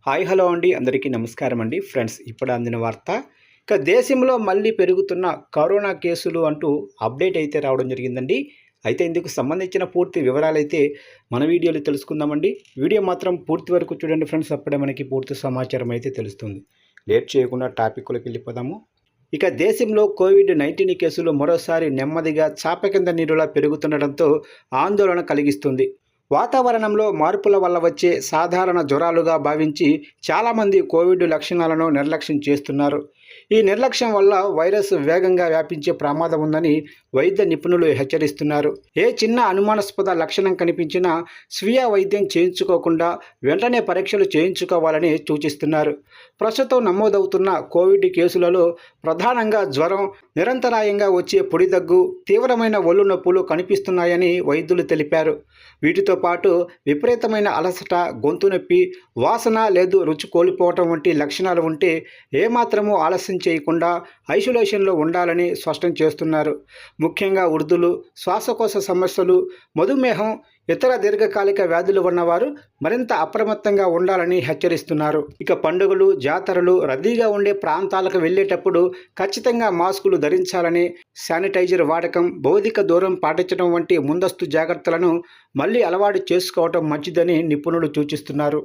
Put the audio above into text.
Hi hello అండి, అందరికీ నమస్కారం అండి. ఫ్రెండ్స్, ఇప్పుడు అందిన వార్త. దేశంలో మళ్ళీ పెరుగుతున్న కరోనా కేసులు అంటూ అప్డేట్ అయితే రావడం జరిగిందండి. అయితే ఇందుకు సంబంధించిన పూర్తి వివరాలైతే మన వీడియోలో తెలుసుకుందామండి. వీడియో మాత్రం పూర్తి వరకు చూడండి ఫ్రెండ్స్, అప్పుడే మనకి పూర్తి సమాచారం అయితే తెలుస్తుంది. లేట్ చేయకుండా టాపిక్లోకి వెళ్ళిపోదాము. దేశంలో కోవిడ్-19 కేసులు మరోసారి నెమ్మదిగా చాప కింద నీరులా పెరుగుతుండడంతో ఆందోళన కలిగిస్తుంది. వాతావరణంలో మార్పుల వల్ల వచ్చే సాధారణ జ్వరాలుగా భావించి చాలామంది కోవిడ్ లక్షణాలను నిర్లక్ష్యం చేస్తున్నారు. ఈ నిర్లక్ష్యం వల్ల వైరస్ వేగంగా వ్యాపించే ప్రమాదం ఉందని వైద్య నిపుణులు హెచ్చరిస్తున్నారు. ఏ చిన్న అనుమానాస్పద లక్షణం కనిపించినా స్వీయ వైద్యం చేయించుకోకుండా వెంటనే పరీక్షలు చేయించుకోవాలని సూచిస్తున్నారు. ప్రస్తుతం నమోదవుతున్న కోవిడ్ కేసులలో ప్రధానంగా జ్వరం, నిరంతరాయంగా వచ్చే పొడి దగ్గు, తీవ్రమైన ఒళ్ళు నొప్పులు కనిపిస్తున్నాయని వైద్యులు తెలిపారు. వీటితో పాటు విపరీతమైన అలసట, గొంతు నొప్పి, వాసన లేదు రుచి కోల్పోవటం వంటి లక్షణాలు ఉంటే ఏమాత్రమూ ఆలస్యం చేయకుండా ఐసోలేషన్లో ఉండాలని స్పష్టం చేస్తున్నారు. ముఖ్యంగా వృద్ధులు, శ్వాసకోశ సమస్యలు, మధుమేహం, ఇతర దీర్ఘకాలిక వ్యాధులు ఉన్నవారు మరింత అప్రమత్తంగా ఉండాలని హెచ్చరిస్తున్నారు. పండుగలు, జాతరలు, రద్దీగా ఉండే ప్రాంతాలకు వెళ్ళేటప్పుడు ఖచ్చితంగా మాస్కులు ధరించాలని, శానిటైజర్ వాడకం, భౌతిక దూరం పాటించడం వంటి ముందస్తు జాగ్రత్తలను మళ్ళీ అలవాటు చేసుకోవటం మంచిదని నిపుణులు సూచిస్తున్నారు.